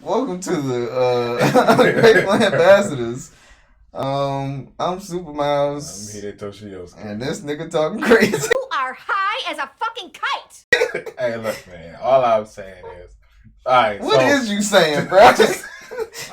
welcome to the Grateful Ambassadors. I'm Super Miles. I'm Hide Toshiosuke. And this nigga talking crazy. You are high as a fucking kite. Hey, look, man. All I'm saying is, all right. What is you saying, bro?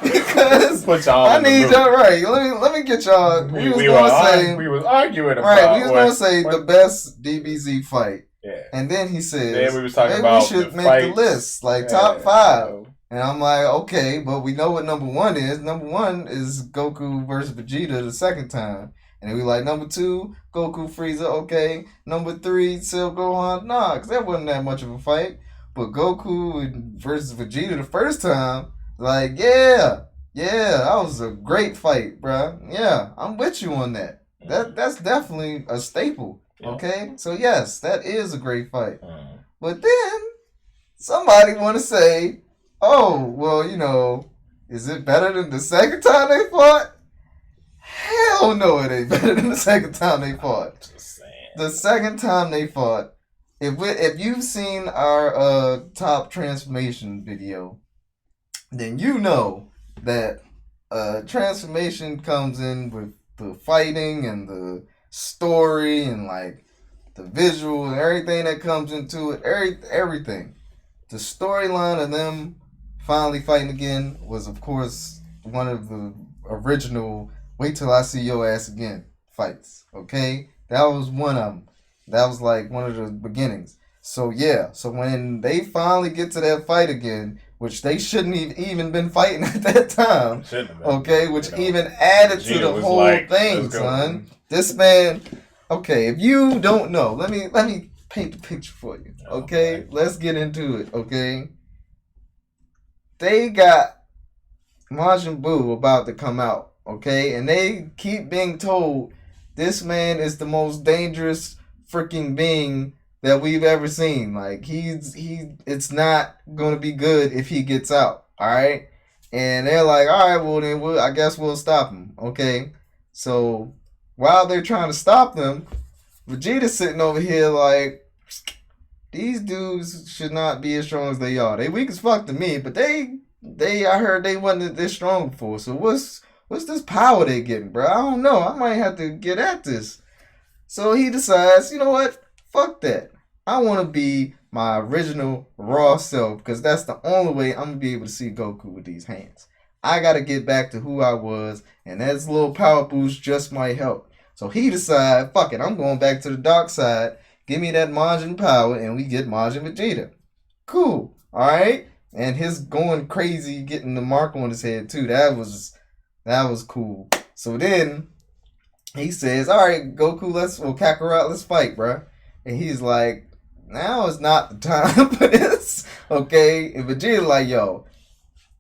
Because put y'all I need y'all right. Let me get y'all. We was arguing about right. We was gonna say the best DBZ fight. Yeah. And then he says, then we was talking maybe about we should the make fights. the list, like top 5. And I'm like, okay, but we know what number 1 is. Number 1 is Goku versus Vegeta the second time. And then we like, number 2, Goku Frieza, okay. Number 3, Cell Gohan, nah, because that wasn't that much of a fight. But Goku versus Vegeta the first time, like, yeah, that was a great fight, bruh. Yeah, I'm with you on that. That's definitely a staple. Okay, so yes, that is a great fight. But then somebody want to say, "Oh, well, is it better than the second time they fought?" Hell no, it ain't better than the second time they fought. Just saying. The second time they fought, if you've seen our top transformation video, then you know that transformation comes in with the fighting and the story and like the visual and everything that comes into it, everything. The storyline of them finally fighting again was, of course, one of the original "wait till I see your ass again" fights. Okay, that was one of them. That was like one of the beginnings. So yeah, so when they finally get to that fight again, which they shouldn't have even been fighting at that time, okay, which even added to the whole thing, son. This man, okay, if you don't know, let me paint the picture for you, okay? Let's get into it, okay? They got Majin Buu about to come out, okay? And they keep being told this man is the most dangerous freaking being that we've ever seen. Like, it's not going to be good if he gets out, all right? And they're like, all right, well, then I guess we'll stop him, okay? So while they're trying to stop them, Vegeta's sitting over here like, these dudes should not be as strong as they are. They weak as fuck to me, but I heard they wasn't this strong before. So what's this power they getting, bro? I don't know. I might have to get at this. So he decides, you know what? Fuck that. I want to be my original raw self because that's the only way I'm going to be able to see Goku with these hands. I got to get back to who I was, and that little power boost just might help. So he decides, fuck it, I'm going back to the dark side. Give me that Majin power, and we get Majin Vegeta. Cool. All right? And his going crazy, getting the mark on his head, too. That was cool. So then he says, all right, Goku, Kakarot, let's fight, bro. And he's like, now is not the time for this, okay? And Vegeta like, yo,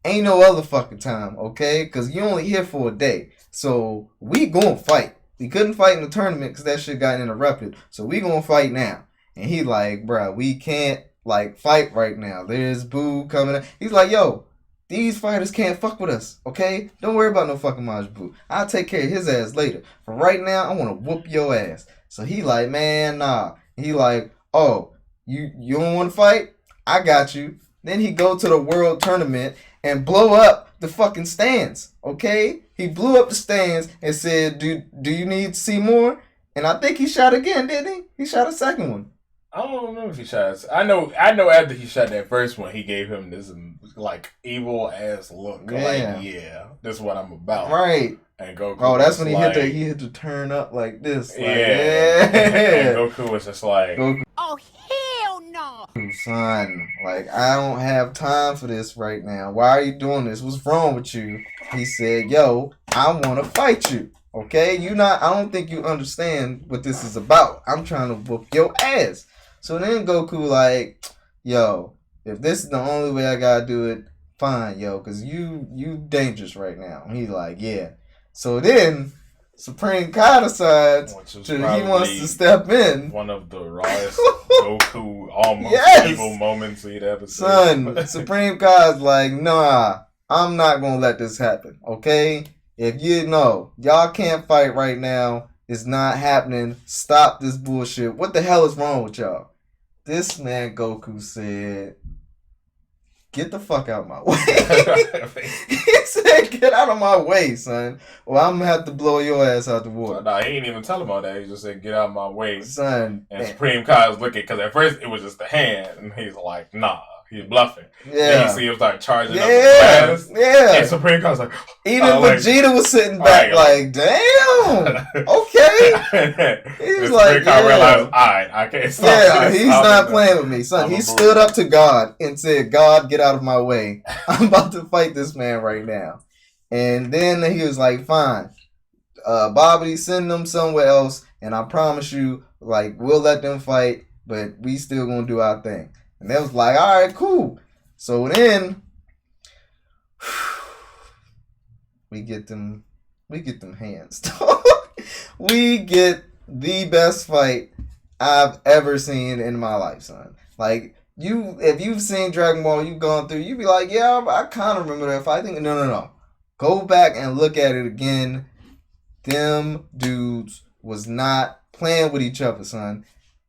ain't no other fucking time, okay? Because you only here for a day. So we gonna fight. We couldn't fight in the tournament because that shit got interrupted. So we gonna fight now. And he like, bro, we can't like fight right now. There's Boo coming up. He's like, yo, these fighters can't fuck with us, okay? Don't worry about no fucking Majin Buu. I'll take care of his ass later. For right now, I want to whoop your ass. So he like, man, nah. He like, oh, you don't want to fight? I got you. Then he go to the world tournament and blow up the fucking stands, okay? He blew up the stands and said, do you need to see more? And I think he shot again, didn't he? He shot a second one. I don't remember if he shot. I know after he shot that first one, he gave him this like evil ass look. Yeah. Like, yeah, that's what I'm about. Right. And Goku. Oh, that's when he hit the turn up like this. Like, yeah. And Goku was just like, Oh, hell no. Son, like, I don't have time for this right now. Why are you doing this? What's wrong with you? He said, yo, I want to fight you. Okay? I don't think you understand what this is about. I'm trying to whoop your ass. So then Goku like, yo, if this is the only way I gotta do it, fine, yo, because you dangerous right now. He's like, yeah. So then Supreme Kai decides he wants to step in. One of the rawest Goku almost evil moments we'd ever seen. Son, Supreme Kai's like, nah, I'm not gonna let this happen, okay? If y'all can't fight right now, it's not happening. Stop this bullshit. What the hell is wrong with y'all? This man Goku said, get the fuck out of my way. He said, get out of my way, son. Well, I'm gonna have to blow your ass out the water. No, he ain't even tell him all that. He just said, get out of my way. Son. And Supreme Kai was looking, because at first it was just the hand. And he's like, nah. He's bluffing. Yeah. And you see him start charging up fast. Yeah. And Supreme Kai was like, even Vegeta was sitting back like, damn. Okay. He was like, Supreme Kai realized, alright, I can't stop. Yeah, he's not playing with me, son. He stood up to God and said, God, get out of my way. I'm about to fight this man right now. And then he was like, fine. Bobby, send them somewhere else. And I promise you, like, we'll let them fight, but we still gonna do our thing. And they was like, all right, cool. So then we get them hands. We get the best fight I've ever seen in my life, son. Like, if you've seen Dragon Ball, you've gone through, you'd be like, yeah, I kind of remember that fight. I think, no. Go back and look at it again. Them dudes was not playing with each other, son.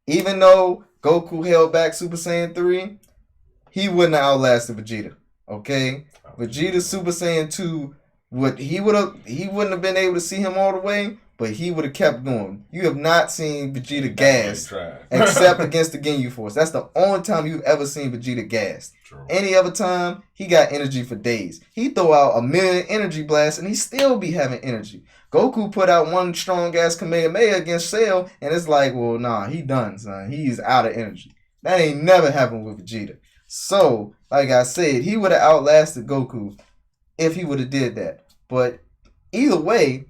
Even though Goku held back Super Saiyan 3, he wouldn't have outlasted Vegeta. Okay? Vegeta Super Saiyan 2, he wouldn't have been able to see him all the way, but he would have kept going. You have not seen Vegeta gassed except against the Ginyu Force. That's the only time you've ever seen Vegeta gassed. True. Any other time, he got energy for days. He throw out 1,000,000 energy blasts and he still be having energy. Goku put out one strong ass Kamehameha against Cell, and it's like, well, nah, he done, son. He's out of energy. That ain't never happened with Vegeta. So, like I said, he would have outlasted Goku if he would have did that. But either way,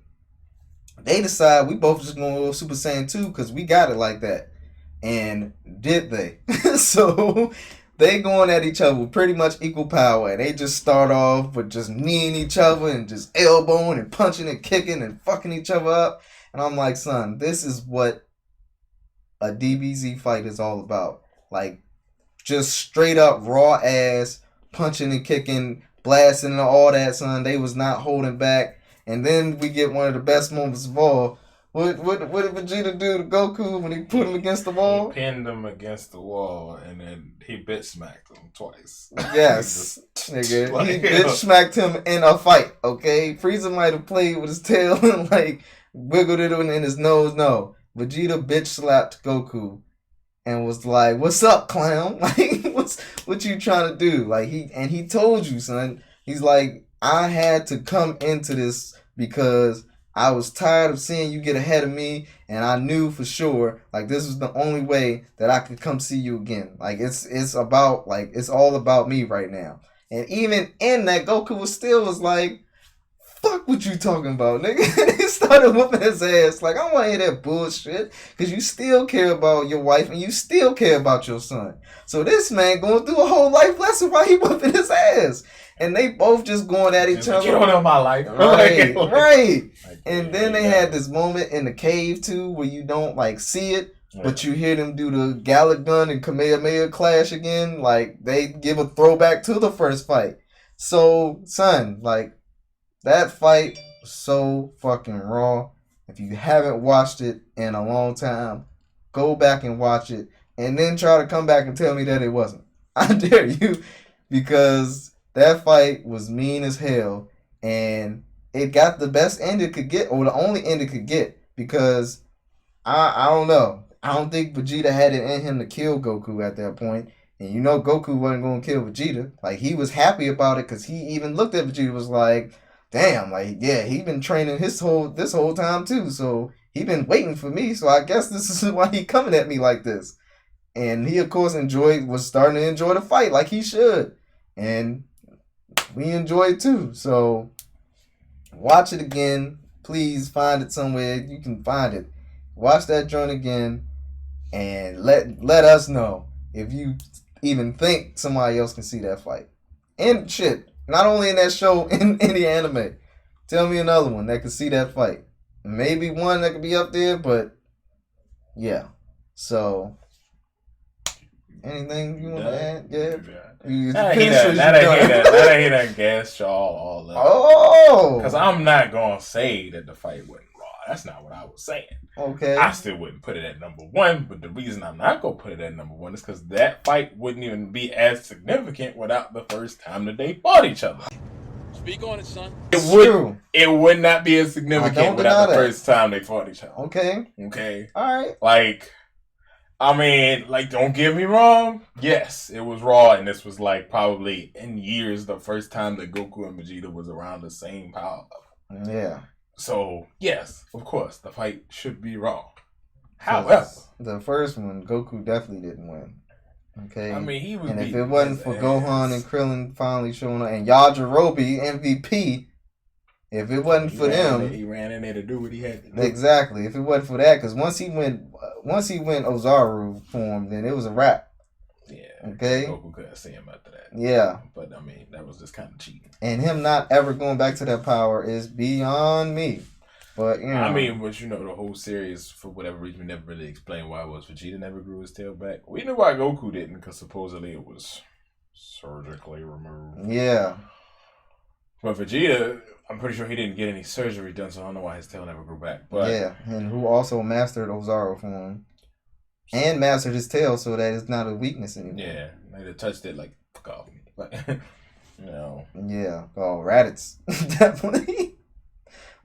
they decide we both just gonna go Super Saiyan 2 because we got it like that. And did they? So they going at each other with pretty much equal power, and they just start off with just kneeing each other and just elbowing and punching and kicking and fucking each other up. And I'm like, son, this is what a DBZ fight is all about. Like, just straight up raw ass punching and kicking, blasting and all that, son. They was not holding back. And then we get one of the best moments of all. What did Vegeta do to Goku when he put him against the wall? He pinned him against the wall, and then he bit smacked him twice. Yes, nigga. He bitch smacked him in a fight, okay? Frieza might have played with his tail and, like, wiggled it in his nose. No. Vegeta bitch slapped Goku and was like, what's up, clown? Like, what you trying to do? Like, he told you, son. He's like, I had to come into this because I was tired of seeing you get ahead of me, and I knew for sure, like, this was the only way that I could come see you again. Like, it's all about me right now. And even in that, Goku was like, fuck what you talking about, nigga. He started whooping his ass. Like, I don't want to hear that bullshit, because you still care about your wife, and you still care about your son. So this man going through a whole life lesson while he whooping his ass. And they both just going at each other. You don't know my life. Right, right. And then they had this moment in the cave, too, where you don't, like, see it, but you hear them do the Gallic Gun and Kamehameha clash again. Like, they give a throwback to the first fight. So, son, like, that fight was so fucking raw. If you haven't watched it in a long time, go back and watch it. And then try to come back and tell me that it wasn't. I dare you. Because that fight was mean as hell, and it got the best end it could get, or the only end it could get, because I don't know. I don't think Vegeta had it in him to kill Goku at that point, and you know Goku wasn't going to kill Vegeta. Like, he was happy about it, because he even looked at Vegeta was like, damn, like, yeah, he been training this whole time too, so he been waiting for me, so I guess this is why he coming at me like this. And he, of course, was starting to enjoy the fight like he should. And we enjoy it too. So watch it again. Please find it somewhere. You can find it. Watch that joint again. And let us know if you even think somebody else can see that fight. And shit, not only in that show, in the anime. Tell me another one that can see that fight. Maybe one that could be up there, but yeah. So anything you want to add? Yeah. I hate that gas y'all all up. Oh! Because I'm not going to say that the fight wasn't raw. that's not what I was saying. Okay. I still wouldn't put it at number one, but the reason I'm not going to put it at number one is because that fight wouldn't even be as significant without the first time that they fought each other. Speak on it, son. It would not be as significant without the first time they fought each other. Okay. All right. Like, I mean, like, don't get me wrong. Yes, it was Raw, and this was like probably in years the first time that Goku and Vegeta was around the same power level. Yeah. So yes, of course, the fight should be Raw. However, the first one, Goku definitely didn't win. Okay. I mean, he was. And if it wasn't for Gohan and Krillin finally showing up, and Yajirobe MVP, if it wasn't for them, he ran in there to do what he had to do. Exactly. If it wasn't for that, because once he went Ozaru form, then it was a wrap. Yeah. Okay. Goku couldn't see him after that. Yeah. But I mean, that was just kind of cheating. And him not ever going back to that power is beyond me. But you know, I mean, but you know, the whole series, for whatever reason, we never really explained why it was Vegeta never grew his tail back. We knew why Goku didn't, because supposedly it was surgically removed. Yeah. But Vegeta, I'm pretty sure he didn't get any surgery done, so I don't know why his tail never grew back. But yeah, and who also mastered Ozaru form and mastered his tail, so that it's not a weakness anymore. Yeah, they touched it like fuck off me, like you know. Yeah. Oh, Raditz, definitely.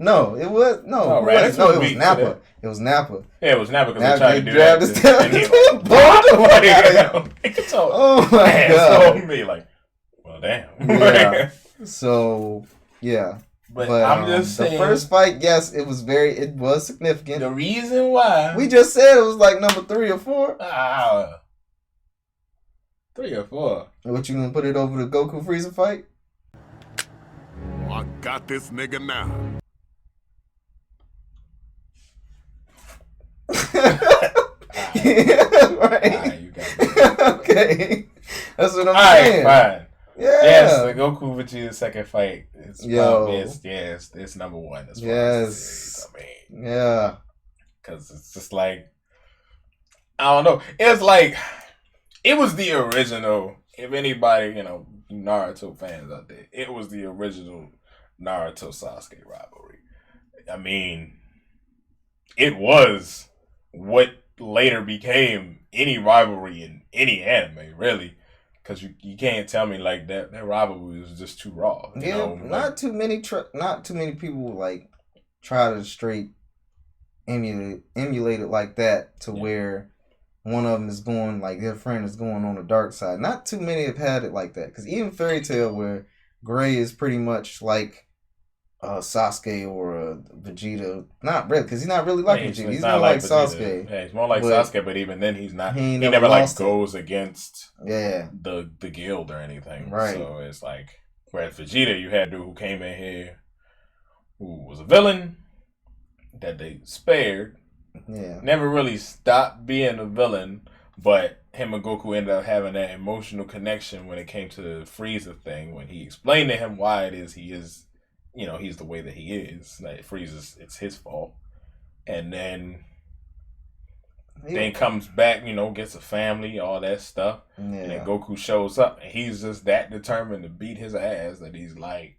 No, it was no. Raditz no, it was weak Nappa. It was Nappa. Yeah, it was Nappa because they tried to do grabbed that. His tail And he oh my god! Told me like, well, damn. Yeah. So yeah. But I'm just saying, the first fight, yes, it was significant. The reason why we just said it was like number 3 or 4. 3 or 4. What, you gonna put it over the Goku Frieza fight? Oh, I got this nigga now. Yeah, right. You got me. Okay, that's what I'm saying. Fine. Yeah. Yes, the Goku Vegeta second fight is probably it's number 1 as far as the series. I mean, yeah, because it's just like, I don't know. It's like, it was the original. If anybody, Naruto fans out there, it was the original Naruto Sasuke rivalry. I mean, it was what later became any rivalry in any anime, really. Because you can't tell me like that rivalry was just too raw. You know? Not too many people like try to straight emulate it like that to where one of them is going, like, their friend is going on the dark side. Not too many have had it like that. Because even Fairy Tail, where Gray is pretty much like Sasuke or Vegeta, not really, because he's not really like Vegeta. He's more like Sasuke. Yeah, he's more like Sasuke, but even then, he's not. He never like goes against the guild or anything. Right. So it's like, whereas Vegeta, you had a dude who came in here who was a villain that they spared. Yeah. Never really stopped being a villain, but him and Goku ended up having that emotional connection when it came to the Frieza thing, when he explained to him why it is he is, he's the way that he is. Like, Frieza's, it's his fault. And then comes back, gets a family, all that stuff. Yeah. And then Goku shows up, and he's just that determined to beat his ass that he's like,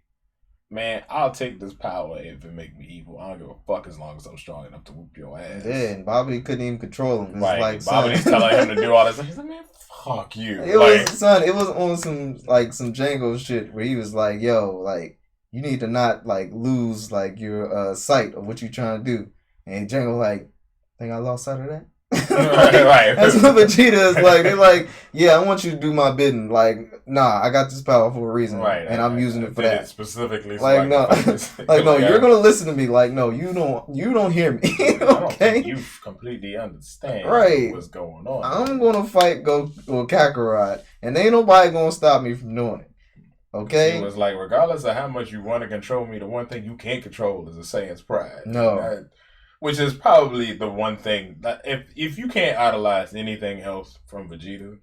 man, I'll take this power if it make me evil. I don't give a fuck as long as I'm strong enough to whoop your ass. Yeah, and Bobby couldn't even control him. Right, like, Bobby's telling him to do all this. He's like, man, fuck you. It was on some Django shit where he was like, yo, like, you need to not, like, lose, like, your sight of what you're trying to do. And Django like, think I lost sight of that? right. That's what Vegeta is like. They're like, yeah, I want you to do my bidding. Like, nah, I got this power for a reason, right? And I'm using it for that. Specifically, like, no, like, no, you're gonna listen to me. Like, no, you don't hear me. Okay, I don't think you completely understand what's going on. I'm gonna fight Kakarot, and ain't nobody gonna stop me from doing it. Okay, it was like, regardless of how much you want to control me, the one thing you can't control is a Saiyan's pride. No. Which is probably the one thing that if you can't idolize anything else from Vegeta,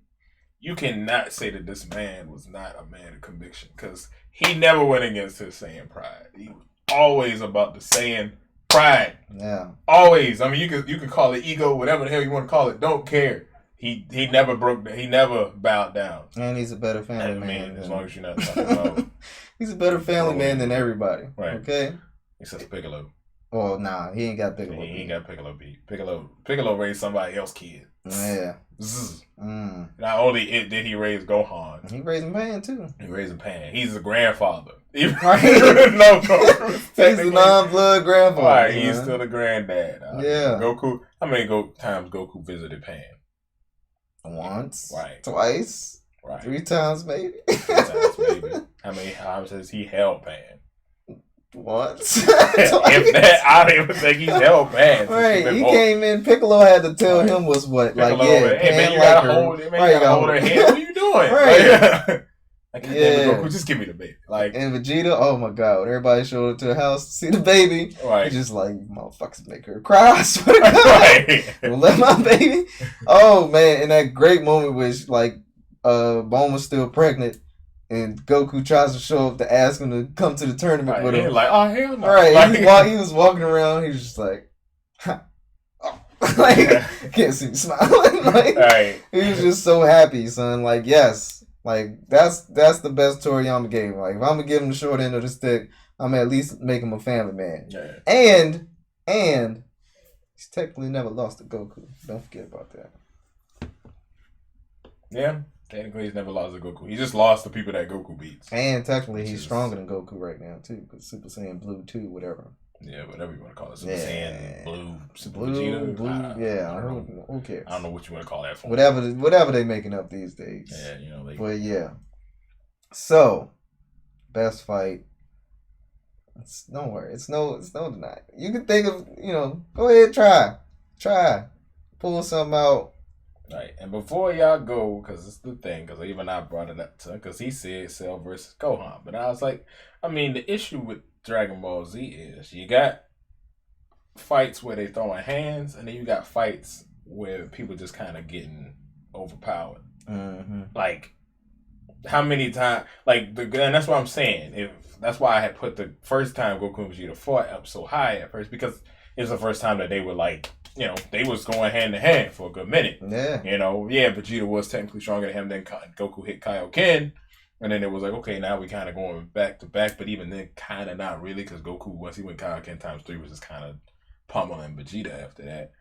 you cannot say that this man was not a man of conviction, because he never went against his Saiyan pride. He was always about the Saiyan pride. Yeah. Always. I mean, you could call it ego, whatever the hell you want to call it. Don't care. He never he never bowed down. And he's a better family man. As long as you're not talking about. He's a better family man than everybody. Right. Okay. Except Piccolo. Oh, nah, he ain't got Piccolo. He ain't got Piccolo beat. Piccolo raised somebody else's kid. Yeah. Zzz. Mm. Not only did he raise Gohan, He raising Pan too. he raised Pan. He's the grandfather. No, He's the non-blood grandfather. Right, he's still the granddad. Yeah. Goku. How many times Goku visited Pan? Once. Right. Twice. Right. 3 times maybe. 3 times maybe. How many times has he held Pan? Once. If that, I don't even think he's held Pan. Right, he came in. Piccolo had to tell him was what, Piccolo, like, yeah, hey, man, Pan you like gotta her. hold it, man. Right, You gotta hold her hand. What are you doing? Right. Like, Yeah. Goku, just give me the baby. Like, And Vegeta, oh my god, when everybody showed up to the house to see the baby, right. he's just like, motherfuckers make her cry, I swear to God. Right. Don't let my baby. Oh man, in that great moment which like Bulma's still pregnant and Goku tries to show up to ask him to come to the tournament Right. with him. Like, oh hell no. Right. Like, He was walking around, he was just like like can't see me smiling. Like right. he was just so happy, son. Like, yes. Like that's the best Toriyama game. Like if I'm gonna give him the short end of the stick, I'm gonna at least make him a family man. Yeah. And he's technically never lost to Goku. Don't forget about that. Yeah. Technically, he's never lost to Goku. He just lost to people that Goku beats. And technically, he's stronger than Goku right now too, because Super Saiyan Blue 2, whatever. Yeah, whatever you want to call it. Super Yeah. Saiyan, Blue, Super Blue, Vegeta. yeah. I don't know. Who cares? I don't know what you want to call that for. Whatever they making up these days. Yeah, you know. But yeah. So, best fight. Don't worry. It's no deny. You can think of, go ahead, try, pull something out. Right, and before y'all go, because it's the thing, because even I brought it up to him, because he said Cell versus Gohan. But I was like, I mean, the issue with Dragon Ball Z is you got fights where they throwing hands, and then you got fights where people just kind of getting overpowered. Mm-hmm. Like, how many times, and that's what I'm saying. That's why I had put the first time Goku and Vegeta fought up so high at first, because it was the first time that they were like, they was going hand to hand for a good minute. Yeah. Vegeta was technically stronger than him. Then Goku hit Kaioken. And then it was like, okay, now we kind of going back to back. But even then, kind of not really. Because Goku, once he went Kaioken ×3, was just kind of pummeling Vegeta after that.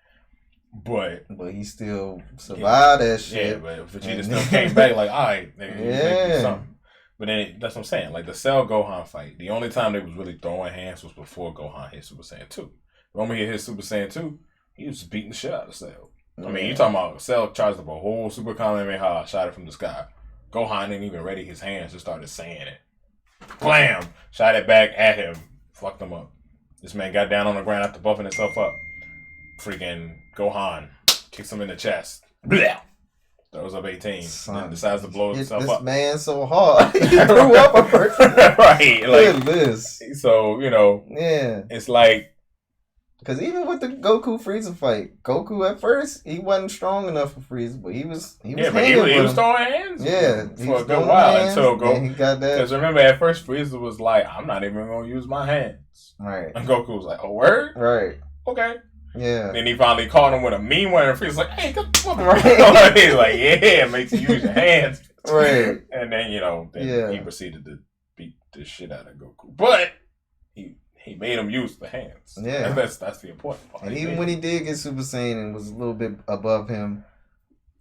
But he still survived that shit. Yeah, but Vegeta still came back like, all right, nigga, something. But then, that's what I'm saying. Like, the Cell Gohan fight, the only time they was really throwing hands was before Gohan hit Super Saiyan 2. The moment he hit Super Saiyan 2, he was just beating the shit out of Cell. I mean, you talking about Cell charged up a whole Super Kamehameha, shot it from the sky. Gohan didn't even ready his hands, just started saying it. Blam! Shot it back at him. Fucked him up. This man got down on the ground after buffing himself up. Freaking Gohan kicks him in the chest. Blah! Throws up 18. Then decides to blow himself this up. Man so hard. He threw up a person. Right. Look at this. So, Yeah. It's like, because even with the Goku Frieza fight, Goku at first he wasn't strong enough for Frieza, but he was he was throwing hands. Yeah, for a good while until he got that. Because remember, at first Frieza was like, "I'm not even gonna use my hands." Right. And Goku was like, "Oh, word? Right. Okay." Yeah. Then he finally caught him with a mean one, and Frieza's like, "Hey, come on!" Right. He's like, "Yeah, it makes you use your hands." Right. And then he proceeded to beat the shit out of Goku, but he made him use the hands. Yeah. That's the important part. And even when he did get Super Saiyan and was a little bit above him,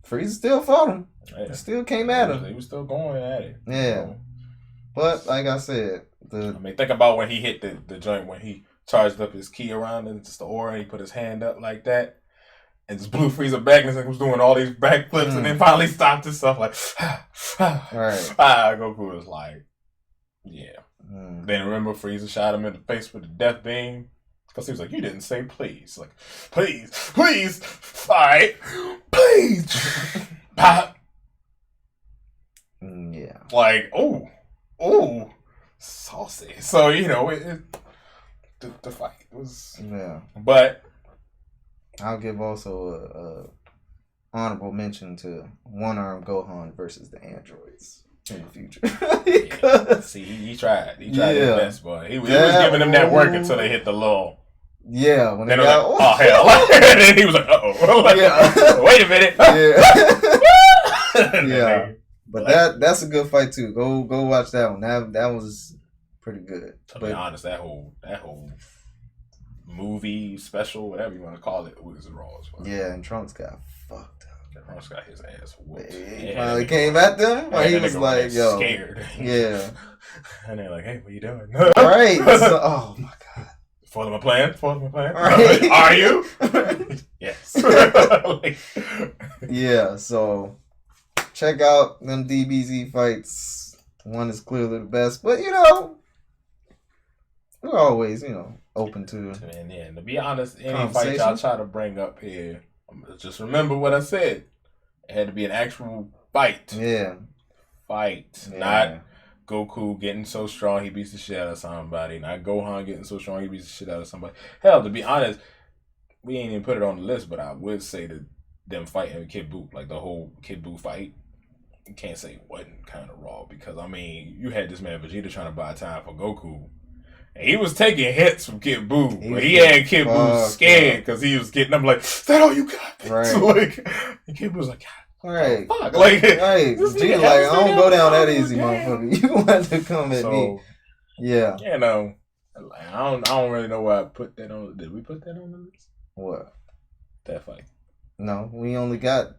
Frieza still fought him. Yeah. He still came at him. He was still going at it. Yeah. But like I said, think about when he hit the joint when he charged up his ki around and just the aura and he put his hand up like that. And just blew Frieza back and was doing all these backflips and then finally stopped himself like right. Goku was like, yeah. Mm. Then remember Frieza shot him in the face with the death beam? Because he was like, you didn't say please. Like, please, alright, please. Pop. Yeah. Like, oh, saucy. So, the fight was... Yeah. But... I'll give also a honorable mention to One-Arm Gohan versus the androids in the future. Yeah. See, he tried. He tried his best, boy. He was giving them that work until they hit the lull. Yeah, when they got, oh hell! And then he was like, "Uh-oh, like, wait a minute." Yeah, yeah. But that's a good fight too. Go watch that one. That was pretty good. To be honest, that whole movie special, whatever you want to call it, was raw as fuck. Yeah, and Trunks got fucked up. Trunks got his ass whooped. He finally came at them. Like, he was like, "Yo, scared." Yeah. And they're like, "Hey, what you doing?" Right. So, oh my god. Follow my plan. Follow my plan. Right. Are you? Yes. Like, yeah. So check out them DBZ fights. One is clearly the best, but we're always open to. and to be honest, any fight y'all try to bring up here, just remember what I said. It had to be an actual fight. Yeah. Fight. Yeah. Not Goku getting so strong he beats the shit out of somebody. Not Gohan getting so strong he beats the shit out of somebody. Hell, to be honest, we ain't even put it on the list, but I would say that them fighting with Kid Buu, like the whole Kid Buu fight, you can't say it wasn't kind of raw because, I mean, you had this man Vegeta trying to buy time for Goku. And he was taking hits from Kid Buu, but he had Kid Buu scared because he was getting them like, "Is that all you got?" Right. So like, and Kid Buu was like, "God, right, fuck." Like, right. Vegeta like, I don't go down that easy, motherfucker. You gonna have to come at me. Yeah. You know, I don't really know why I put that on. Did we put that on the list? What? That fight. No, we only got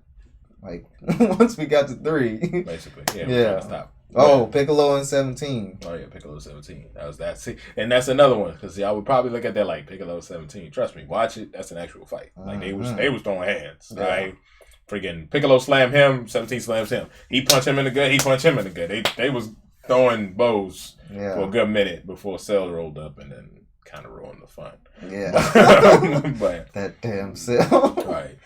like once we got to 3. Basically, yeah. Stop. Oh, Piccolo and 17. Oh yeah, Piccolo 17. That was that. See, and that's another one because I would probably look at that like Piccolo 17. Trust me, watch it. That's an actual fight. Like they was throwing hands. Yeah. Right? Freaking Piccolo slammed him. 17 slams him. He punched him in the gut. He punched him in the gut. They was throwing bows for a good minute before Cell rolled up and then kind of ruined the fun. Yeah. But that damn Cell. Right.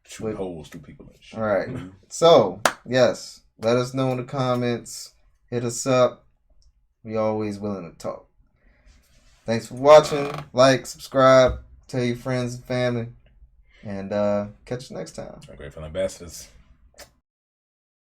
Shoot holes through people and shit. All right. So yes. Let us know in the comments. Hit us up. We always willing to talk. Thanks for watching. Like, subscribe, tell your friends and family. And catch you next time. Grateful Ambassadors.